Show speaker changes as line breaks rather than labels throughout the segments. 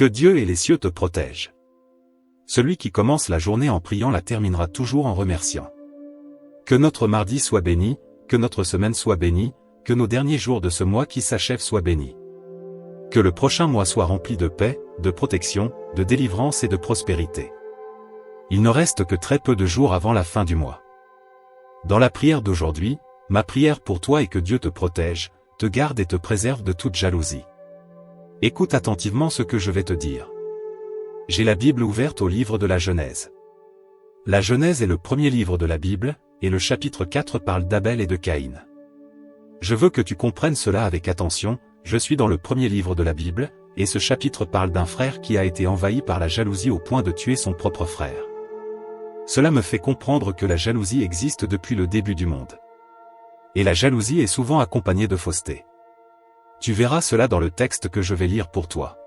Que Dieu et les cieux te protègent. Celui qui commence la journée en priant la terminera toujours en remerciant. Que notre mardi soit béni, que notre semaine soit bénie, que nos derniers jours de ce mois qui s'achève soient bénis. Que le prochain mois soit rempli de paix, de protection, de délivrance et de prospérité. Il ne reste que très peu de jours avant la fin du mois. Dans la prière d'aujourd'hui, ma prière pour toi est que Dieu te protège, te garde et te préserve de toute jalousie. Écoute attentivement ce que je vais te dire. J'ai la Bible ouverte au livre de la Genèse. La Genèse est le premier livre de la Bible, et le chapitre 4 parle d'Abel et de Caïn. Je veux que tu comprennes cela avec attention, je suis dans le premier livre de la Bible, et ce chapitre parle d'un frère qui a été envahi par la jalousie au point de tuer son propre frère. Cela me fait comprendre que la jalousie existe depuis le début du monde. Et la jalousie est souvent accompagnée de fausseté. Tu verras cela dans le texte que je vais lire pour toi.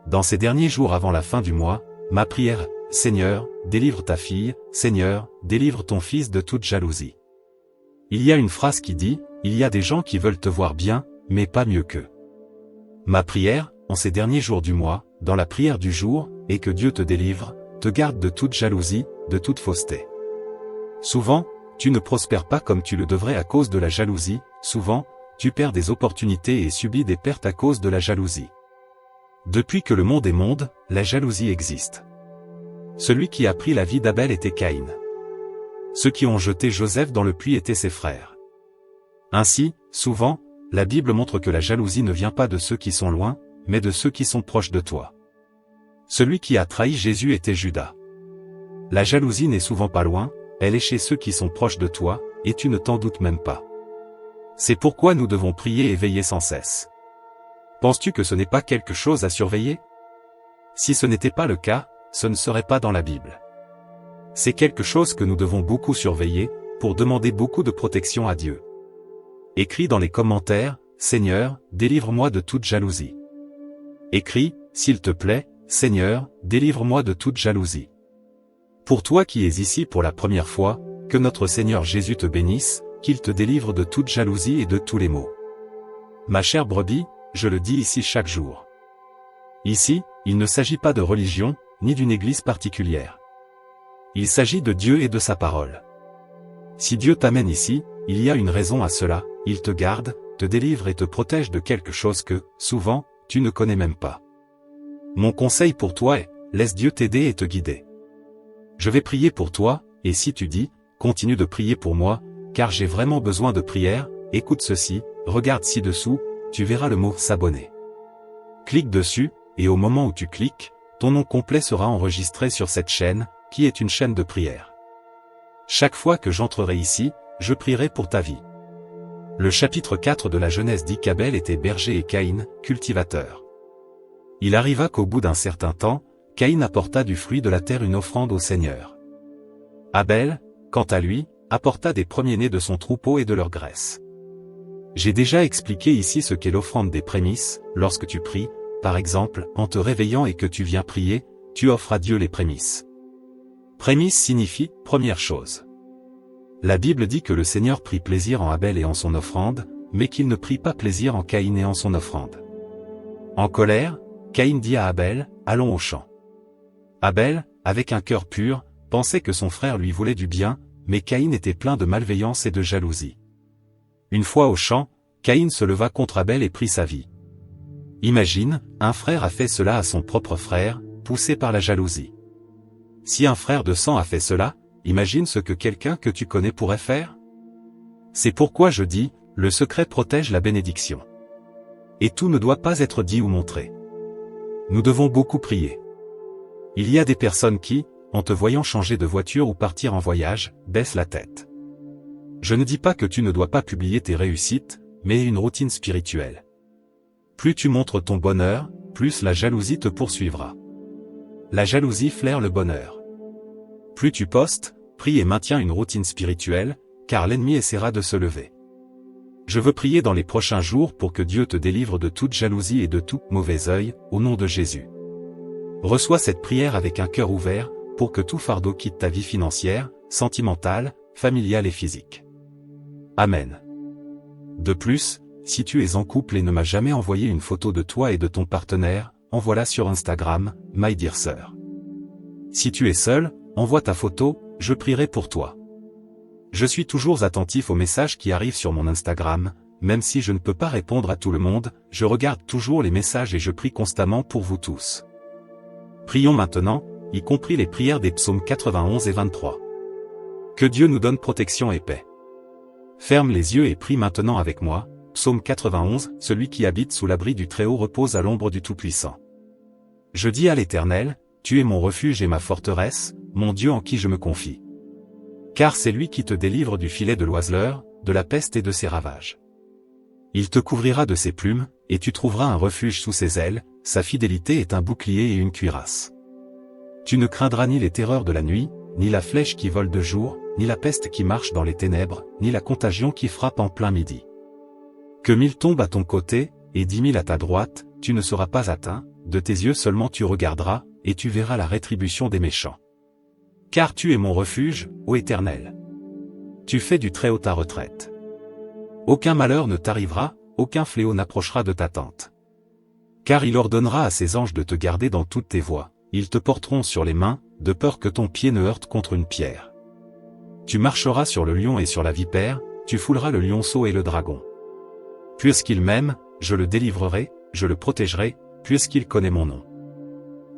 Dans ces derniers jours avant la fin du mois, ma prière, Seigneur, délivre ta fille, Seigneur, délivre ton fils de toute jalousie. Il y a une phrase qui dit, il y a des gens qui veulent te voir bien, mais pas mieux qu'eux. Ma prière, en ces derniers jours du mois, dans la prière du jour, est que Dieu te délivre, te garde de toute jalousie, de toute fausseté. Souvent, tu ne prospères pas comme tu le devrais à cause de la jalousie, souvent, tu perds des opportunités et subis des pertes à cause de la jalousie. Depuis que le monde est monde, la jalousie existe. Celui qui a pris la vie d'Abel était Caïn. Ceux qui ont jeté Joseph dans le puits étaient ses frères. Ainsi, souvent, la Bible montre que la jalousie ne vient pas de ceux qui sont loin, mais de ceux qui sont proches de toi. Celui qui a trahi Jésus était Judas. La jalousie n'est souvent pas loin, elle est chez ceux qui sont proches de toi, et tu ne t'en doutes même pas. C'est pourquoi nous devons prier et veiller sans cesse. Penses-tu que ce n'est pas quelque chose à surveiller? Si ce n'était pas le cas, ce ne serait pas dans la Bible. C'est quelque chose que nous devons beaucoup surveiller, pour demander beaucoup de protection à Dieu. Écris dans les commentaires, Seigneur, délivre-moi de toute jalousie. Écris, s'il te plaît, Seigneur, délivre-moi de toute jalousie. Pour toi qui es ici pour la première fois, que notre Seigneur Jésus te bénisse, qu'il te délivre de toute jalousie et de tous les maux. Ma chère brebis, je le dis ici chaque jour. Ici, il ne s'agit pas de religion, ni d'une église particulière. Il s'agit de Dieu et de sa parole. Si Dieu t'amène ici, il y a une raison à cela, il te garde, te délivre et te protège de quelque chose que, souvent, tu ne connais même pas. Mon conseil pour toi est, laisse Dieu t'aider et te guider. Je vais prier pour toi, et si tu dis, continue de prier pour moi, car j'ai vraiment besoin de prière, écoute ceci, regarde ci-dessous, tu verras le mot s'abonner. Clique dessus, et au moment où tu cliques, ton nom complet sera enregistré sur cette chaîne, qui est une chaîne de prière. Chaque fois que j'entrerai ici, je prierai pour ta vie. Le chapitre 4 de la Genèse dit qu'Abel était berger et Caïn, cultivateur. Il arriva qu'au bout d'un certain temps, Caïn apporta du fruit de la terre une offrande au Seigneur. Abel, quant à lui, apporta des premiers-nés de son troupeau et de leur graisse. J'ai déjà expliqué ici ce qu'est l'offrande des prémices, lorsque tu pries, par exemple, en te réveillant et que tu viens prier, tu offres à Dieu les prémices. Prémices signifie, première chose. La Bible dit que le Seigneur prit plaisir en Abel et en son offrande, mais qu'il ne prit pas plaisir en Caïn et en son offrande. En colère, Caïn dit à Abel, allons au champ. Abel, avec un cœur pur, pensait que son frère lui voulait du bien, mais Caïn était plein de malveillance et de jalousie. Une fois au champ, Caïn se leva contre Abel et prit sa vie. Imagine, un frère a fait cela à son propre frère, poussé par la jalousie. Si un frère de sang a fait cela, imagine ce que quelqu'un que tu connais pourrait faire. C'est pourquoi je dis, le secret protège la bénédiction. Et tout ne doit pas être dit ou montré. Nous devons beaucoup prier. Il y a des personnes qui, en te voyant changer de voiture ou partir en voyage, baissent la tête. Je ne dis pas que tu ne dois pas publier tes réussites, mais une routine spirituelle. Plus tu montres ton bonheur, plus la jalousie te poursuivra. La jalousie flaire le bonheur. Plus tu postes, prie et maintiens une routine spirituelle, car l'ennemi essaiera de se lever. Je veux prier dans les prochains jours pour que Dieu te délivre de toute jalousie et de tout mauvais œil, au nom de Jésus. Reçois cette prière avec un cœur ouvert, pour que tout fardeau quitte ta vie financière, sentimentale, familiale et physique. Amen. De plus, si tu es en couple et ne m'as jamais envoyé une photo de toi et de ton partenaire, envoie-la sur Instagram, My Dear Sœur. Si tu es seul, envoie ta photo, je prierai pour toi. Je suis toujours attentif aux messages qui arrivent sur mon Instagram, même si je ne peux pas répondre à tout le monde, je regarde toujours les messages et je prie constamment pour vous tous. Prions maintenant, y compris les prières des psaumes 91 et 23. Que Dieu nous donne protection et paix. Ferme les yeux et prie maintenant avec moi, psaume 91, celui qui habite sous l'abri du Très-Haut repose à l'ombre du Tout-Puissant. Je dis à l'Éternel, tu es mon refuge et ma forteresse, mon Dieu en qui je me confie. Car c'est lui qui te délivre du filet de l'oiseleur, de la peste et de ses ravages. Il te couvrira de ses plumes, et tu trouveras un refuge sous ses ailes, sa fidélité est un bouclier et une cuirasse. Tu ne craindras ni les terreurs de la nuit, ni la flèche qui vole de jour, ni la peste qui marche dans les ténèbres, ni la contagion qui frappe en plein midi. Que 1000 tombent à ton côté, et 10 000 à ta droite, tu ne seras pas atteint, de tes yeux seulement tu regarderas, et tu verras la rétribution des méchants. Car tu es mon refuge, ô Éternel. Tu fais du Très-Haut ta retraite. Aucun malheur ne t'arrivera, aucun fléau n'approchera de ta tente. Car il ordonnera à ses anges de te garder dans toutes tes voies, ils te porteront sur les mains, de peur que ton pied ne heurte contre une pierre. Tu marcheras sur le lion et sur la vipère, tu fouleras le lionceau et le dragon. Puisqu'il m'aime, je le délivrerai, je le protégerai, puisqu'il connaît mon nom.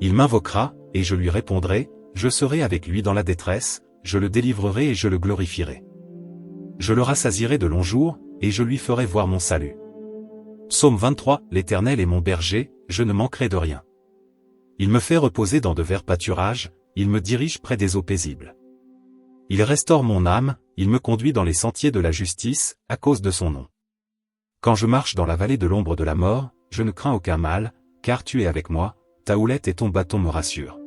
Il m'invoquera, et je lui répondrai, je serai avec lui dans la détresse, je le délivrerai et je le glorifierai. Je le rassasierai de longs jours, et je lui ferai voir mon salut. Psaume 23, l'Éternel est mon berger, je ne manquerai de rien. Il me fait reposer dans de verts pâturages, il me dirige près des eaux paisibles. Il restaure mon âme, il me conduit dans les sentiers de la justice, à cause de son nom. Quand je marche dans la vallée de l'ombre de la mort, je ne crains aucun mal, car tu es avec moi, ta houlette et ton bâton me rassurent.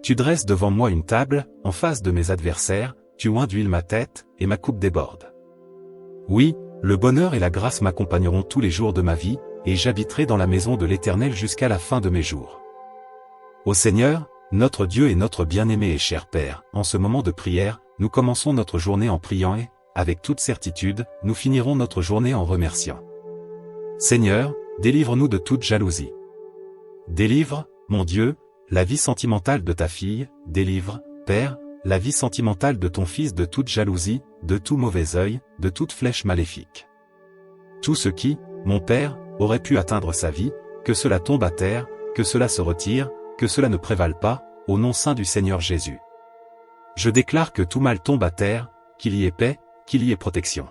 Tu dresses devant moi une table, en face de mes adversaires, tu oins d'huile ma tête, et ma coupe déborde. Oui, le bonheur et la grâce m'accompagneront tous les jours de ma vie, et j'habiterai dans la maison de l'Éternel jusqu'à la fin de mes jours. Ô Seigneur, notre Dieu et notre bien-aimé et cher Père, en ce moment de prière, nous commençons notre journée en priant et, avec toute certitude, nous finirons notre journée en remerciant. Seigneur, délivre-nous de toute jalousie. Délivre, mon Dieu, la vie sentimentale de ta fille, délivre, Père, la vie sentimentale de ton fils de toute jalousie, de tout mauvais œil, de toute flèche maléfique. Tout ce qui, mon Père, aurait pu atteindre sa vie, que cela tombe à terre, que cela se retire, que cela ne prévale pas, au nom saint du Seigneur Jésus. Je déclare que tout mal tombe à terre, qu'il y ait paix, qu'il y ait protection.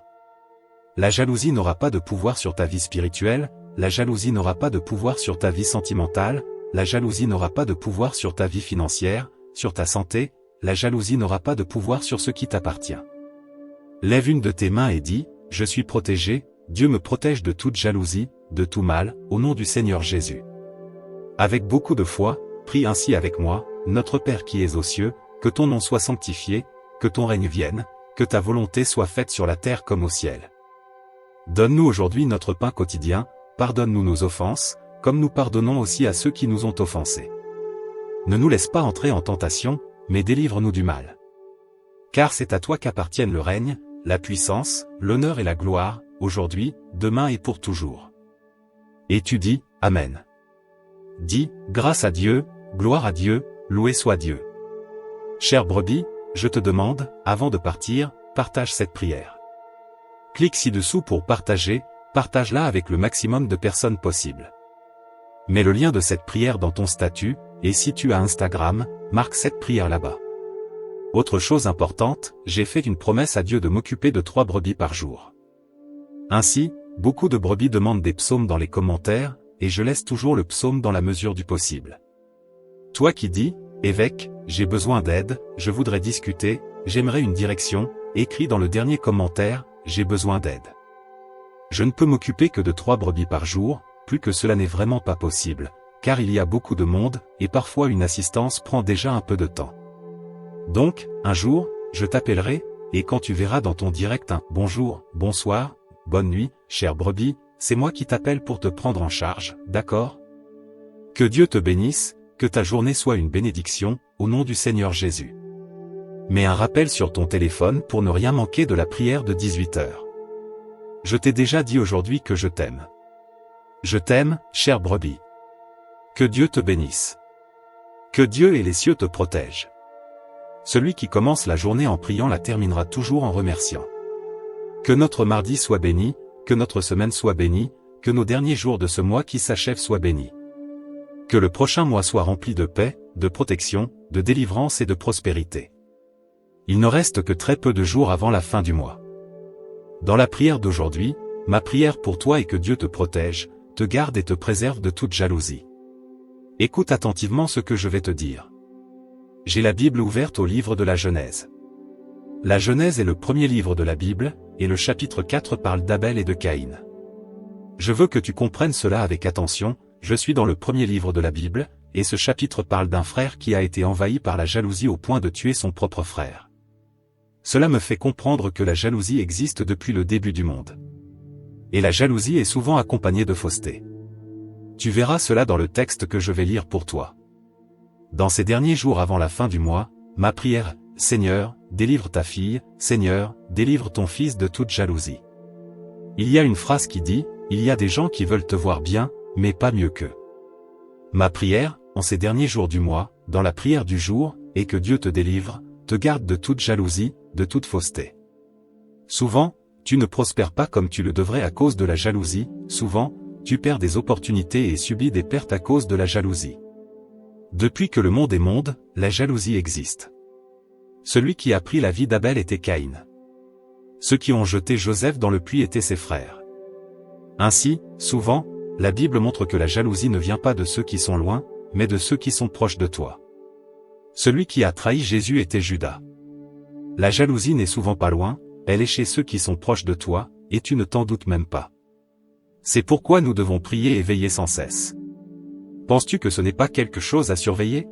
La jalousie n'aura pas de pouvoir sur ta vie spirituelle, la jalousie n'aura pas de pouvoir sur ta vie sentimentale, la jalousie n'aura pas de pouvoir sur ta vie financière, sur ta santé, la jalousie n'aura pas de pouvoir sur ce qui t'appartient. Lève une de tes mains et dis, je suis protégé, Dieu me protège de toute jalousie, de tout mal, au nom du Seigneur Jésus. Avec beaucoup de foi, prie ainsi avec moi, notre Père qui es aux cieux, que ton nom soit sanctifié, que ton règne vienne, que ta volonté soit faite sur la terre comme au ciel. Donne-nous aujourd'hui notre pain quotidien, pardonne-nous nos offenses, comme nous pardonnons aussi à ceux qui nous ont offensés. Ne nous laisse pas entrer en tentation, mais délivre-nous du mal. Car c'est à toi qu'appartiennent le règne, la puissance, l'honneur et la gloire, aujourd'hui, demain et pour toujours. Et tu dis, Amen. Dis, grâce à Dieu, gloire à Dieu, loué soit Dieu. Chère brebis, je te demande, avant de partir, partage cette prière. Clique ci-dessous pour partager, partage-la avec le maximum de personnes possible. Mets le lien de cette prière dans ton statut, et si tu as Instagram, marque cette prière là-bas. Autre chose importante, j'ai fait une promesse à Dieu de m'occuper de 3 brebis par jour. Ainsi, beaucoup de brebis demandent des psaumes dans les commentaires, et je laisse toujours le psaume dans la mesure du possible. Toi qui dis, évêque, j'ai besoin d'aide, je voudrais discuter, j'aimerais une direction, écris dans le dernier commentaire, j'ai besoin d'aide. Je ne peux m'occuper que de 3 brebis par jour, plus que cela n'est vraiment pas possible, car il y a beaucoup de monde, et parfois une assistance prend déjà un peu de temps. Donc, un jour, je t'appellerai, et quand tu verras dans ton direct un « bonjour, bonsoir, bonne nuit, chère brebis », c'est moi qui t'appelle pour te prendre en charge, d'accord? Que Dieu te bénisse, que ta journée soit une bénédiction, au nom du Seigneur Jésus. Mets un rappel sur ton téléphone pour ne rien manquer de la prière de 18h. Je t'ai déjà dit aujourd'hui que je t'aime. Je t'aime, chère brebis. Que Dieu te bénisse. Que Dieu et les cieux te protègent. Celui qui commence la journée en priant la terminera toujours en remerciant. Que notre mardi soit béni, que notre semaine soit bénie, que nos derniers jours de ce mois qui s'achève soient bénis. Que le prochain mois soit rempli de paix, de protection, de délivrance et de prospérité. Il ne reste que très peu de jours avant la fin du mois. Dans la prière d'aujourd'hui, ma prière pour toi est que Dieu te protège, te garde et te préserve de toute jalousie. Écoute attentivement ce que je vais te dire. J'ai la Bible ouverte au livre de la Genèse. La Genèse est le premier livre de la Bible, et le chapitre 4 parle d'Abel et de Caïn. Je veux que tu comprennes cela avec attention, je suis dans le premier livre de la Bible, et ce chapitre parle d'un frère qui a été envahi par la jalousie au point de tuer son propre frère. Cela me fait comprendre que la jalousie existe depuis le début du monde. Et la jalousie est souvent accompagnée de fausseté. Tu verras cela dans le texte que je vais lire pour toi. Dans ces derniers jours avant la fin du mois, ma prière, Seigneur, délivre ta fille, Seigneur, délivre ton fils de toute jalousie. Il y a une phrase qui dit, il y a des gens qui veulent te voir bien, mais pas mieux qu'eux. Ma prière, en ces derniers jours du mois, dans la prière du jour, est que Dieu te délivre, te garde de toute jalousie, de toute fausseté. Souvent, tu ne prospères pas comme tu le devrais à cause de la jalousie, souvent, tu perds des opportunités et subis des pertes à cause de la jalousie. Depuis que le monde est monde, la jalousie existe. Celui qui a pris la vie d'Abel était Caïn. Ceux qui ont jeté Joseph dans le puits étaient ses frères. Ainsi, souvent, la Bible montre que la jalousie ne vient pas de ceux qui sont loin, mais de ceux qui sont proches de toi. Celui qui a trahi Jésus était Judas. La jalousie n'est souvent pas loin, elle est chez ceux qui sont proches de toi, et tu ne t'en doutes même pas. C'est pourquoi nous devons prier et veiller sans cesse. Penses-tu que ce n'est pas quelque chose à surveiller?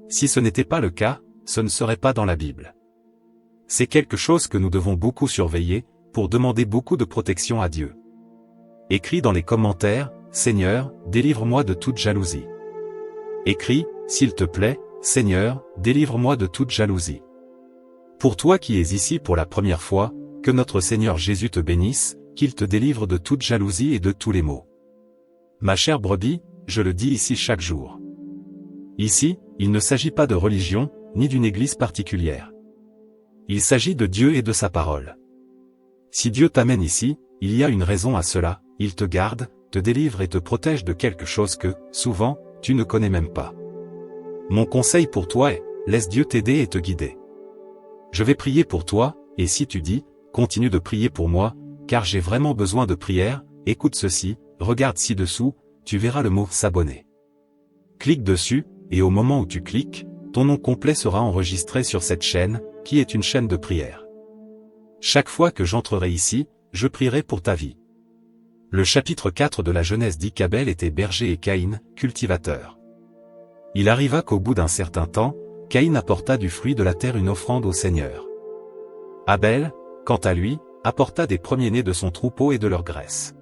Si ce n'était pas le cas, ce ne serait pas dans la Bible. C'est quelque chose que nous devons beaucoup surveiller, pour demander beaucoup de protection à Dieu. Écris dans les commentaires, Seigneur, délivre-moi de toute jalousie. Écris, s'il te plaît, Seigneur, délivre-moi de toute jalousie. Pour toi qui es ici pour la première fois, que notre Seigneur Jésus te bénisse, qu'il te délivre de toute jalousie et de tous les maux. Ma chère brebis, je le dis ici chaque jour. Ici, il ne s'agit pas de religion, ni d'une église particulière. Il s'agit de Dieu et de sa parole. Si Dieu t'amène ici, il y a une raison à cela, il te garde, te délivre et te protège de quelque chose que, souvent, tu ne connais même pas. Mon conseil pour toi est, laisse Dieu t'aider et te guider. Je vais prier pour toi, et si tu dis, continue de prier pour moi, car j'ai vraiment besoin de prière, écoute ceci, regarde ci-dessous, tu verras le mot « s'abonner ». Clique dessus, et au moment où tu cliques, ton nom complet sera enregistré sur cette chaîne, qui est une chaîne de prière. Chaque fois que j'entrerai ici, je prierai pour ta vie. Le chapitre 4 de la Genèse dit qu'Abel était berger et Caïn, cultivateur. Il arriva qu'au bout d'un certain temps, Caïn apporta du fruit de la terre une offrande au Seigneur. Abel, quant à lui, apporta des premiers-nés de son troupeau et de leur graisse.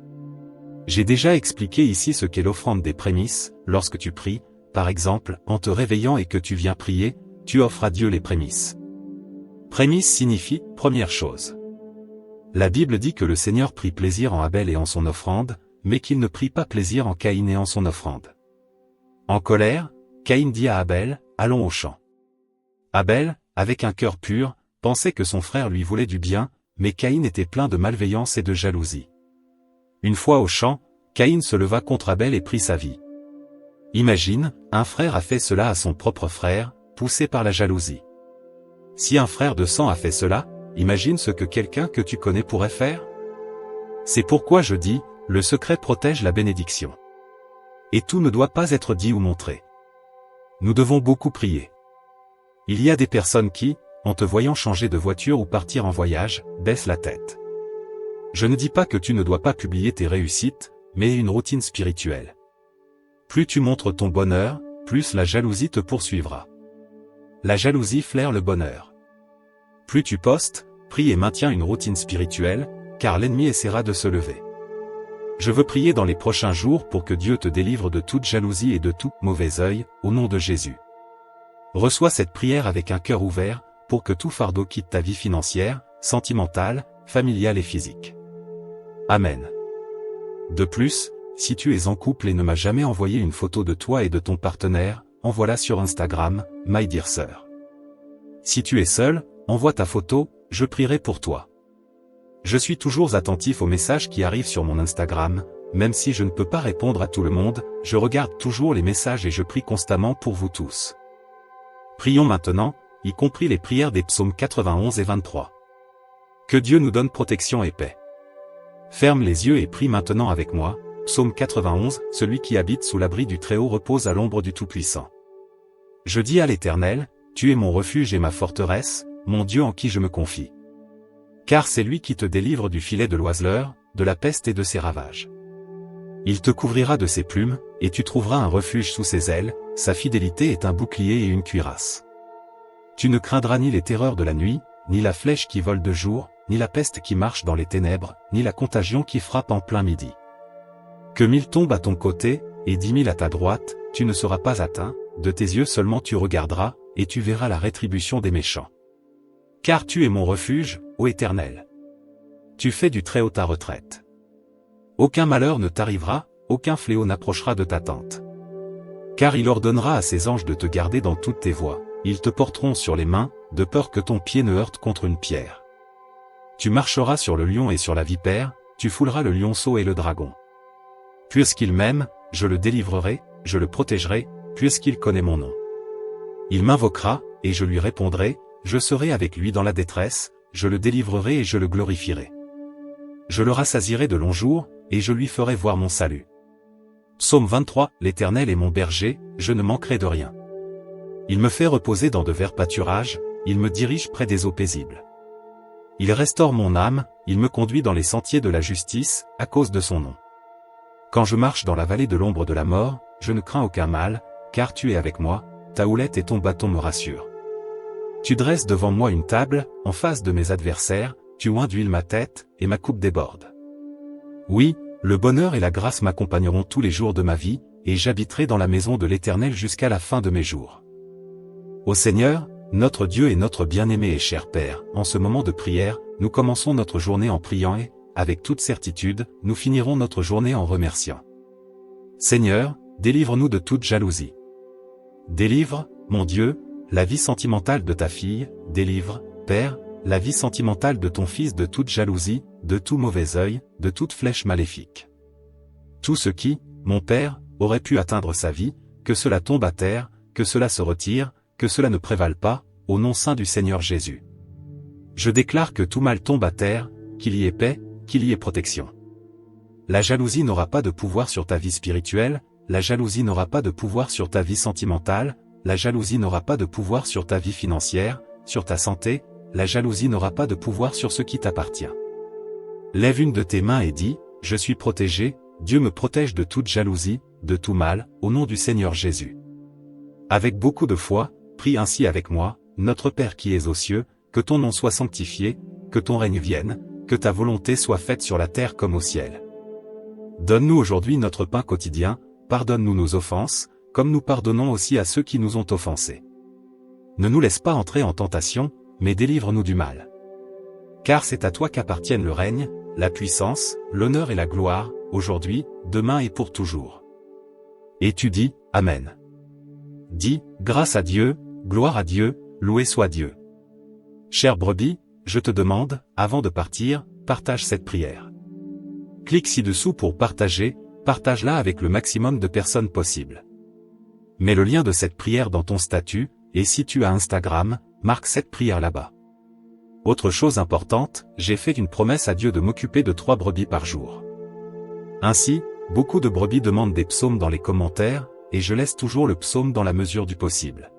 J'ai déjà expliqué ici ce qu'est l'offrande des prémices. Lorsque tu pries, par exemple, en te réveillant et que tu viens prier, tu offres à Dieu les prémices. Prémices signifie « première chose ». La Bible dit que le Seigneur prit plaisir en Abel et en son offrande, mais qu'il ne prit pas plaisir en Caïn et en son offrande. En colère, Caïn dit à Abel, « Allons au champ ». Abel, avec un cœur pur, pensait que son frère lui voulait du bien, mais Caïn était plein de malveillance et de jalousie. Une fois au champ, Caïn se leva contre Abel et prit sa vie. Imagine, un frère a fait cela à son propre frère, poussé par la jalousie. Si un frère de sang a fait cela, imagine ce que quelqu'un que tu connais pourrait faire. C'est pourquoi je dis, le secret protège la bénédiction. Et tout ne doit pas être dit ou montré. Nous devons beaucoup prier. Il y a des personnes qui, en te voyant changer de voiture ou partir en voyage, baissent la tête. Je ne dis pas que tu ne dois pas publier tes réussites, mais une routine spirituelle. Plus tu montres ton bonheur, plus la jalousie te poursuivra. La jalousie flaire le bonheur. Plus tu postes, prie et maintiens une routine spirituelle, car l'ennemi essaiera de se lever. Je veux prier dans les prochains jours pour que Dieu te délivre de toute jalousie et de tout mauvais œil, au nom de Jésus. Reçois cette prière avec un cœur ouvert, pour que tout fardeau quitte ta vie financière, sentimentale, familiale et physique. Amen. De plus, si tu es en couple et ne m'as jamais envoyé une photo de toi et de ton partenaire, envoie-la sur Instagram, My Dear Sœur. Si tu es seul, envoie ta photo, je prierai pour toi. Je suis toujours attentif aux messages qui arrivent sur mon Instagram, même si je ne peux pas répondre à tout le monde, je regarde toujours les messages et je prie constamment pour vous tous. Prions maintenant, y compris les prières des psaumes 91 et 23. Que Dieu nous donne protection et paix. Ferme les yeux et prie maintenant avec moi. Psaume 91, celui qui habite sous l'abri du Très-Haut repose à l'ombre du Tout-Puissant. Je dis à l'Éternel, tu es mon refuge et ma forteresse, mon Dieu en qui je me confie. Car c'est lui qui te délivre du filet de l'oiseleur, de la peste et de ses ravages. Il te couvrira de ses plumes, et tu trouveras un refuge sous ses ailes, sa fidélité est un bouclier et une cuirasse. Tu ne craindras ni les terreurs de la nuit, ni la flèche qui vole de jour, ni la peste qui marche dans les ténèbres, ni la contagion qui frappe en plein midi. Que 1000 tombent à ton côté, et 10 000 à ta droite, tu ne seras pas atteint, de tes yeux seulement tu regarderas, et tu verras la rétribution des méchants. Car tu es mon refuge, ô Éternel. Tu fais du Très-Haut ta retraite. Aucun malheur ne t'arrivera, aucun fléau n'approchera de ta tente. Car il ordonnera à ses anges de te garder dans toutes tes voies, ils te porteront sur les mains, de peur que ton pied ne heurte contre une pierre. Tu marcheras sur le lion et sur la vipère, tu fouleras le lionceau et le dragon. Puisqu'il m'aime, je le délivrerai, je le protégerai, puisqu'il connaît mon nom. Il m'invoquera, et je lui répondrai, je serai avec lui dans la détresse, je le délivrerai et je le glorifierai. Je le rassasierai de longs jours, et je lui ferai voir mon salut. Psaume 23, l'Éternel est mon berger, je ne manquerai de rien. Il me fait reposer dans de verts pâturages, il me dirige près des eaux paisibles. Il restaure mon âme, il me conduit dans les sentiers de la justice, à cause de son nom. Quand je marche dans la vallée de l'ombre de la mort, je ne crains aucun mal, car tu es avec moi, ta houlette et ton bâton me rassurent. Tu dresses devant moi une table, en face de mes adversaires, tu oins d'huile ma tête, et ma coupe déborde. Oui, le bonheur et la grâce m'accompagneront tous les jours de ma vie, et j'habiterai dans la maison de l'Éternel jusqu'à la fin de mes jours. Ô Seigneur, notre Dieu et notre bien-aimé et cher Père, en ce moment de prière, nous commençons notre journée en priant et, avec toute certitude, nous finirons notre journée en remerciant. Seigneur, délivre-nous de toute jalousie. Délivre, mon Dieu, la vie sentimentale de ta fille, délivre, Père, la vie sentimentale de ton fils de toute jalousie, de tout mauvais œil, de toute flèche maléfique. Tout ce qui, mon Père, aurait pu atteindre sa vie, que cela tombe à terre, que cela se retire, que cela ne prévale pas, au nom saint du Seigneur Jésus. Je déclare que tout mal tombe à terre, qu'il y ait paix, qu'il y ait protection. La jalousie n'aura pas de pouvoir sur ta vie spirituelle, la jalousie n'aura pas de pouvoir sur ta vie sentimentale, la jalousie n'aura pas de pouvoir sur ta vie financière, sur ta santé, la jalousie n'aura pas de pouvoir sur ce qui t'appartient. Lève une de tes mains et dis, je suis protégé, Dieu me protège de toute jalousie, de tout mal, au nom du Seigneur Jésus. Avec beaucoup de foi, prie ainsi avec moi, notre Père qui es aux cieux, que ton nom soit sanctifié, que ton règne vienne, que ta volonté soit faite sur la terre comme au ciel. Donne-nous aujourd'hui notre pain quotidien, pardonne-nous nos offenses, comme nous pardonnons aussi à ceux qui nous ont offensés. Ne nous laisse pas entrer en tentation, mais délivre-nous du mal. Car c'est à toi qu'appartiennent le règne, la puissance, l'honneur et la gloire, aujourd'hui, demain et pour toujours. Et tu dis, Amen. Dis, grâce à Dieu, gloire à Dieu, loué soit Dieu. Chère brebis, je te demande, avant de partir, partage cette prière. Clique ci-dessous pour partager, partage-la avec le maximum de personnes possible. Mets le lien de cette prière dans ton statut, et si tu as Instagram, marque cette prière là-bas. Autre chose importante, j'ai fait une promesse à Dieu de m'occuper de 3 brebis par jour. Ainsi, beaucoup de brebis demandent des psaumes dans les commentaires, et je laisse toujours le psaume dans la mesure du possible.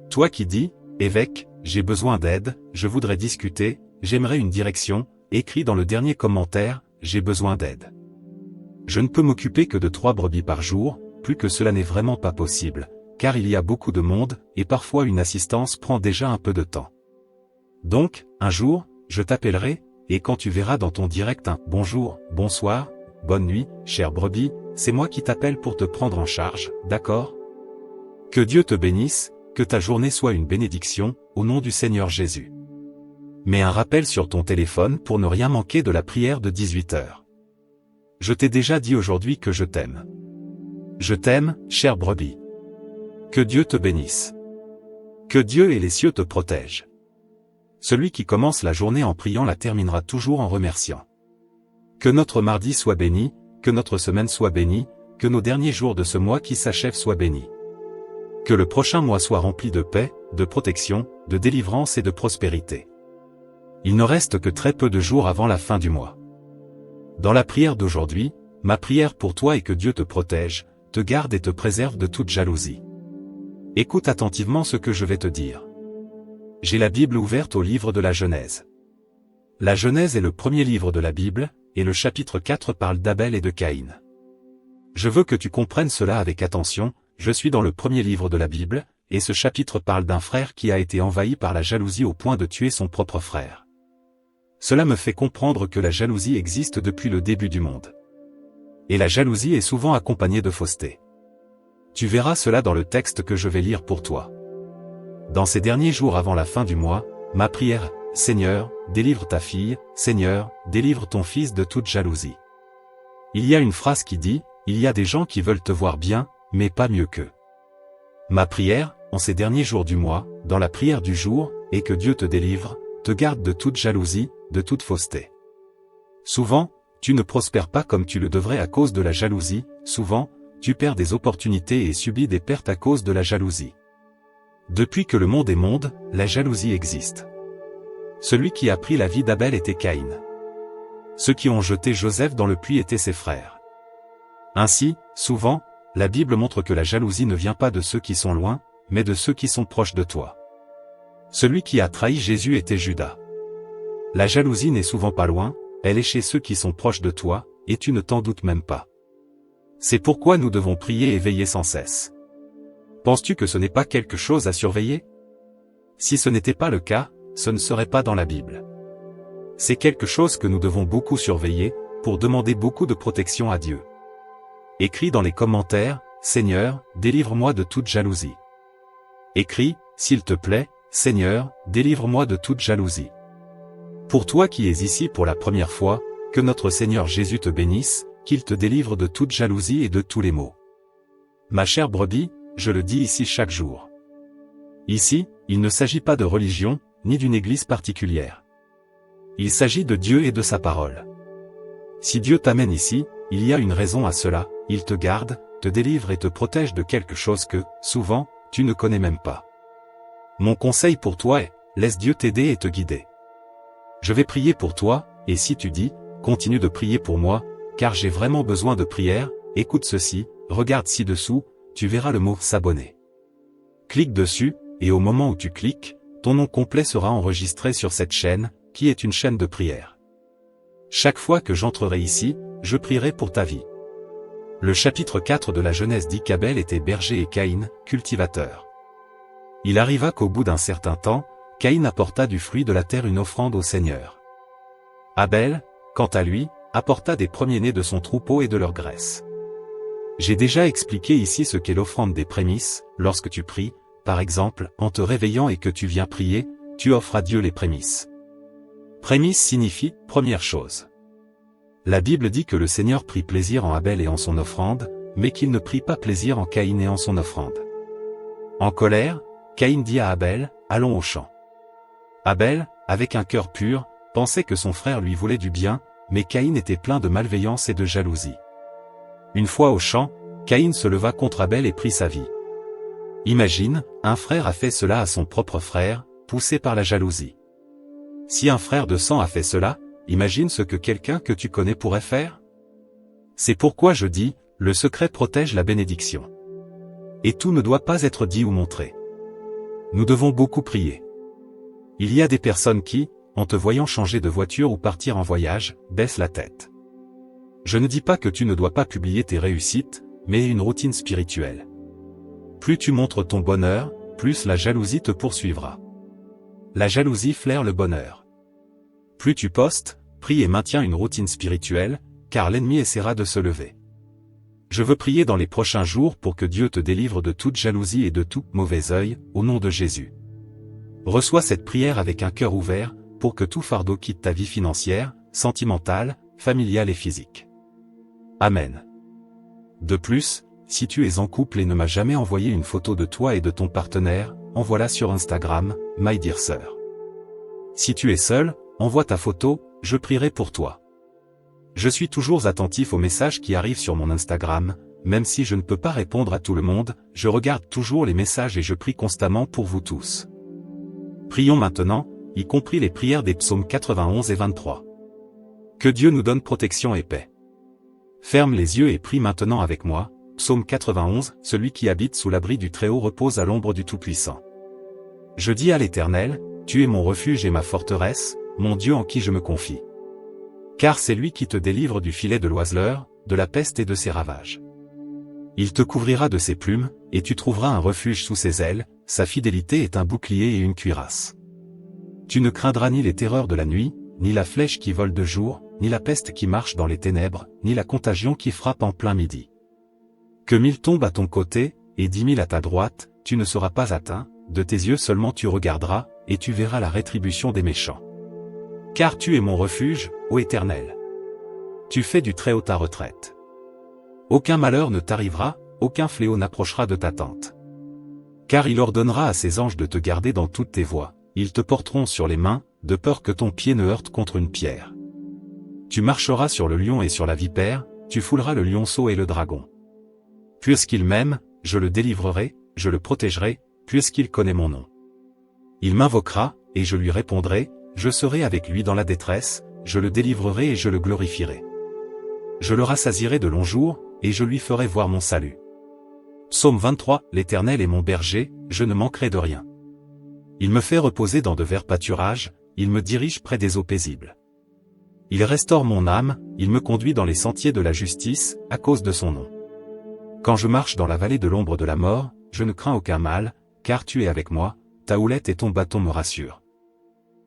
Toi qui dis, évêque, j'ai besoin d'aide, je voudrais discuter, j'aimerais une direction, écris dans le dernier commentaire, j'ai besoin d'aide. Je ne peux m'occuper que de 3 brebis par jour, plus que cela n'est vraiment pas possible, car il y a beaucoup de monde, et parfois une assistance prend déjà un peu de temps. Donc, un jour, je t'appellerai, et quand tu verras dans ton direct un « bonjour, bonsoir, bonne nuit, chère brebis », c'est moi qui t'appelle pour te prendre en charge, d'accord? Que Dieu te bénisse, que ta journée soit une bénédiction, au nom du Seigneur Jésus. Mets un rappel sur ton téléphone pour ne rien manquer de la prière de 18h. Je t'ai déjà dit aujourd'hui que je t'aime. Je t'aime, chère brebis. Que Dieu te bénisse. Que Dieu et les cieux te protègent. Celui qui commence la journée en priant la terminera toujours en remerciant. Que notre mardi soit béni, que notre semaine soit bénie, que nos derniers jours de ce mois qui s'achève soient bénis. Que le prochain mois soit rempli de paix, de protection, de délivrance et de prospérité. Il ne reste que très peu de jours avant la fin du mois. Dans la prière d'aujourd'hui, ma prière pour toi est que Dieu te protège, te garde et te préserve de toute jalousie. Écoute attentivement ce que je vais te dire. J'ai la Bible ouverte au livre de la Genèse. La Genèse est le premier livre de la Bible, et le chapitre 4 parle d'Abel et de Caïn. Je veux que tu comprennes cela avec attention, je suis dans le premier livre de la Bible, et ce chapitre parle d'un frère qui a été envahi par la jalousie au point de tuer son propre frère. Cela me fait comprendre que la jalousie existe depuis le début du monde. Et la jalousie est souvent accompagnée de fausseté. Tu verras cela dans le texte que je vais lire pour toi. Dans ces derniers jours avant la fin du mois, ma prière, Seigneur, délivre ta fille, Seigneur, délivre ton fils de toute jalousie. Il y a une phrase qui dit, il y a des gens qui veulent te voir bien, mais pas mieux qu'eux. Ma prière, en ces derniers jours du mois, dans la prière du jour, est que Dieu te délivre, te garde de toute jalousie, de toute fausseté. Souvent, tu ne prospères pas comme tu le devrais à cause de la jalousie, souvent, tu perds des opportunités et subis des pertes à cause de la jalousie. Depuis que le monde est monde, la jalousie existe. Celui qui a pris la vie d'Abel était Caïn. Ceux qui ont jeté Joseph dans le puits étaient ses frères. Ainsi, souvent, la Bible montre que la jalousie ne vient pas de ceux qui sont loin, mais de ceux qui sont proches de toi. Celui qui a trahi Jésus était Judas. La jalousie n'est souvent pas loin, elle est chez ceux qui sont proches de toi, et tu ne t'en doutes même pas. C'est pourquoi nous devons prier et veiller sans cesse. Penses-tu que ce n'est pas quelque chose à surveiller? Si ce n'était pas le cas, ce ne serait pas dans la Bible. C'est quelque chose que nous devons beaucoup surveiller, pour demander beaucoup de protection à Dieu. Écris dans les commentaires, Seigneur, délivre-moi de toute jalousie. Écris, s'il te plaît, Seigneur, délivre-moi de toute jalousie. Pour toi qui es ici pour la première fois, que notre Seigneur Jésus te bénisse, qu'il te délivre de toute jalousie et de tous les maux. Ma chère brebis, je le dis ici chaque jour. Ici, il ne s'agit pas de religion, ni d'une église particulière. Il s'agit de Dieu et de sa parole. Si Dieu t'amène ici, il y a une raison à cela, il te garde, te délivre et te protège de quelque chose que, souvent, tu ne connais même pas. Mon conseil pour toi est, laisse Dieu t'aider et te guider. Je vais prier pour toi, et si tu dis, continue de prier pour moi, car j'ai vraiment besoin de prière, écoute ceci, regarde ci-dessous, tu verras le mot s'abonner. Clique dessus, et au moment où tu cliques, ton nom complet sera enregistré sur cette chaîne, qui est une chaîne de prière. Chaque fois que j'entrerai ici, je prierai pour ta vie. Le chapitre 4 de la Genèse dit qu'Abel était berger et Caïn, cultivateur. Il arriva qu'au bout d'un certain temps, Caïn apporta du fruit de la terre une offrande au Seigneur. Abel, quant à lui, apporta des premiers-nés de son troupeau et de leur graisse. J'ai déjà expliqué ici ce qu'est l'offrande des prémices. Lorsque tu pries, par exemple, en te réveillant et que tu viens prier, tu offres à Dieu les prémices. Prémices signifie « première chose ». La Bible dit que le Seigneur prit plaisir en Abel et en son offrande, mais qu'il ne prit pas plaisir en Caïn et en son offrande. En colère, Caïn dit à Abel, « Allons au champ ». Abel, avec un cœur pur, pensait que son frère lui voulait du bien, mais Caïn était plein de malveillance et de jalousie. Une fois au champ, Caïn se leva contre Abel et prit sa vie. Imagine, un frère a fait cela à son propre frère, poussé par la jalousie. Si un frère de sang a fait cela, imagine ce que quelqu'un que tu connais pourrait faire. C'est pourquoi je dis, le secret protège la bénédiction. Et tout ne doit pas être dit ou montré. Nous devons beaucoup prier. Il y a des personnes qui, en te voyant changer de voiture ou partir en voyage, baissent la tête. Je ne dis pas que tu ne dois pas publier tes réussites, mais une routine spirituelle. Plus tu montres ton bonheur, plus la jalousie te poursuivra. La jalousie flaire le bonheur. Plus tu postes, prie et maintiens une routine spirituelle, car l'ennemi essaiera de se lever. Je veux prier dans les prochains jours pour que Dieu te délivre de toute jalousie et de tout mauvais œil, au nom de Jésus. Reçois cette prière avec un cœur ouvert, pour que tout fardeau quitte ta vie financière, sentimentale, familiale et physique. Amen. De plus, si tu es en couple et ne m'as jamais envoyé une photo de toi et de ton partenaire, envoie-la sur Instagram, My Dear Sœur. Si tu es seul, envoie ta photo, je prierai pour toi. Je suis toujours attentif aux messages qui arrivent sur mon Instagram, même si je ne peux pas répondre à tout le monde, je regarde toujours les messages et je prie constamment pour vous tous. Prions maintenant, y compris les prières des psaumes 91 et 23. Que Dieu nous donne protection et paix. Ferme les yeux et prie maintenant avec moi. Psaume 91, celui qui habite sous l'abri du Très-Haut repose à l'ombre du Tout-Puissant. Je dis à l'Éternel, tu es mon refuge et ma forteresse, mon Dieu en qui je me confie. Car c'est lui qui te délivre du filet de l'oiseleur, de la peste et de ses ravages. Il te couvrira de ses plumes, et tu trouveras un refuge sous ses ailes, sa fidélité est un bouclier et une cuirasse. Tu ne craindras ni les terreurs de la nuit, ni la flèche qui vole de jour, ni la peste qui marche dans les ténèbres, ni la contagion qui frappe en plein midi. Que 1000 tombent à ton côté, et 10 000 à ta droite, tu ne seras pas atteint, de tes yeux seulement tu regarderas, et tu verras la rétribution des méchants. Car tu es mon refuge, ô Éternel. Tu fais du Très-Haut ta retraite. Aucun malheur ne t'arrivera, aucun fléau n'approchera de ta tente. Car il ordonnera à ses anges de te garder dans toutes tes voies, ils te porteront sur les mains, de peur que ton pied ne heurte contre une pierre. Tu marcheras sur le lion et sur la vipère, tu fouleras le lionceau et le dragon. Puisqu'il m'aime, je le délivrerai, je le protégerai, puisqu'il connaît mon nom. Il m'invoquera, et je lui répondrai, je serai avec lui dans la détresse, je le délivrerai et je le glorifierai. Je le rassasierai de longs jours, et je lui ferai voir mon salut. Psaume 23, l'Éternel est mon berger, je ne manquerai de rien. Il me fait reposer dans de verts pâturages, il me dirige près des eaux paisibles. Il restaure mon âme, il me conduit dans les sentiers de la justice, à cause de son nom. Quand je marche dans la vallée de l'ombre de la mort, je ne crains aucun mal, car tu es avec moi, ta houlette et ton bâton me rassurent.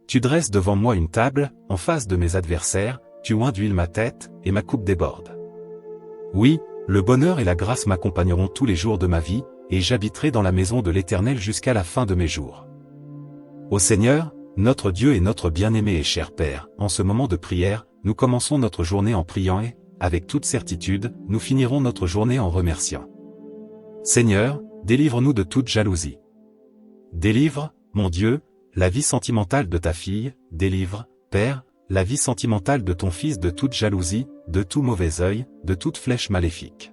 Tu dresses devant moi une table, en face de mes adversaires, tu oins d'huile ma tête, et ma coupe déborde. Oui, le bonheur et la grâce m'accompagneront tous les jours de ma vie, et j'habiterai dans la maison de l'Éternel jusqu'à la fin de mes jours. Ô Seigneur, notre Dieu et notre bien-aimé et cher Père, en ce moment de prière, nous commençons notre journée en priant et, avec toute certitude, nous finirons notre journée en remerciant. Seigneur, délivre-nous de toute jalousie. Délivre, mon Dieu, la vie sentimentale de ta fille, délivre, Père, la vie sentimentale de ton fils de toute jalousie, de tout mauvais œil, de toute flèche maléfique.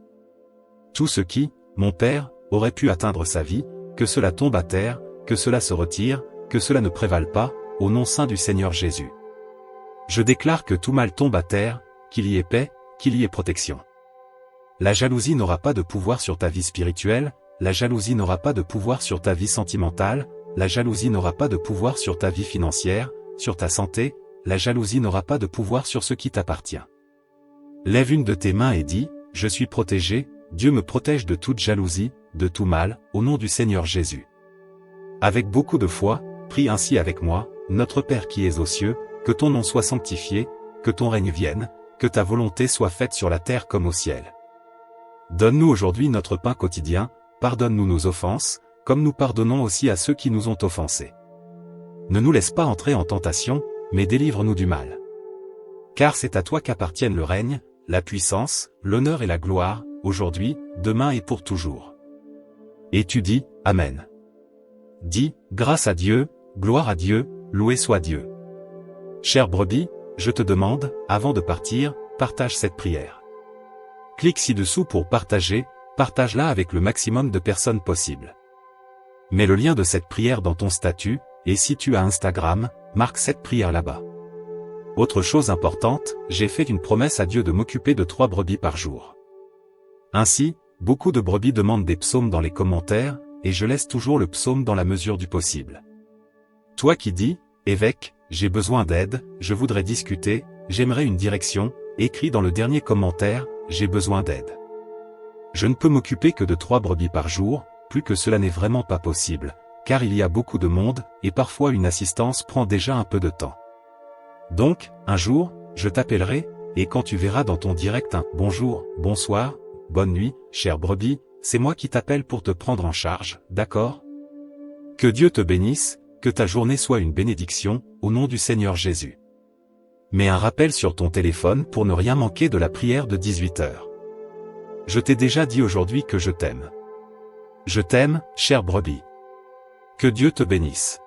Tout ce qui, mon Père, aurait pu atteindre sa vie, que cela tombe à terre, que cela se retire, que cela ne prévale pas, au nom saint du Seigneur Jésus. Je déclare que tout mal tombe à terre, qu'il y ait paix, qu'il y ait protection. La jalousie n'aura pas de pouvoir sur ta vie spirituelle, la jalousie n'aura pas de pouvoir sur ta vie sentimentale, la jalousie n'aura pas de pouvoir sur ta vie financière, sur ta santé, la jalousie n'aura pas de pouvoir sur ce qui t'appartient. Lève une de tes mains et dis, je suis protégé, Dieu me protège de toute jalousie, de tout mal, au nom du Seigneur Jésus. Avec beaucoup de foi, prie ainsi avec moi, notre Père qui es aux cieux, que ton nom soit sanctifié, que ton règne vienne, que ta volonté soit faite sur la terre comme au ciel. Donne-nous aujourd'hui notre pain quotidien, pardonne-nous nos offenses, comme nous pardonnons aussi à ceux qui nous ont offensés. Ne nous laisse pas entrer en tentation, mais délivre-nous du mal. Car c'est à toi qu'appartiennent le règne, la puissance, l'honneur et la gloire, aujourd'hui, demain et pour toujours. Et tu dis, Amen. Dis, grâce à Dieu, gloire à Dieu, loué soit Dieu. Chère brebis, je te demande, avant de partir, partage cette prière. Clique ci-dessous pour partager, partage-la avec le maximum de personnes possible. Mets le lien de cette prière dans ton statut, et si tu as Instagram, marque cette prière là-bas. Autre chose importante, j'ai fait une promesse à Dieu de m'occuper de 3 brebis par jour. Ainsi, beaucoup de brebis demandent des psaumes dans les commentaires, et je laisse toujours le psaume dans la mesure du possible. Toi qui dis, évêque, j'ai besoin d'aide, je voudrais discuter, j'aimerais une direction, écris dans le dernier commentaire, j'ai besoin d'aide. Je ne peux m'occuper que de 3 brebis par jour, plus que cela n'est vraiment pas possible, car il y a beaucoup de monde, et parfois une assistance prend déjà un peu de temps. Donc, un jour, je t'appellerai, et quand tu verras dans ton direct un « bonjour, bonsoir, bonne nuit, chère brebis », c'est moi qui t'appelle pour te prendre en charge, d'accord? Que Dieu te bénisse, que ta journée soit une bénédiction, au nom du Seigneur Jésus. Mets un rappel sur ton téléphone pour ne rien manquer de la prière de 18 h. Je t'ai déjà dit aujourd'hui que je t'aime. Je t'aime, chère brebis. Que Dieu te bénisse.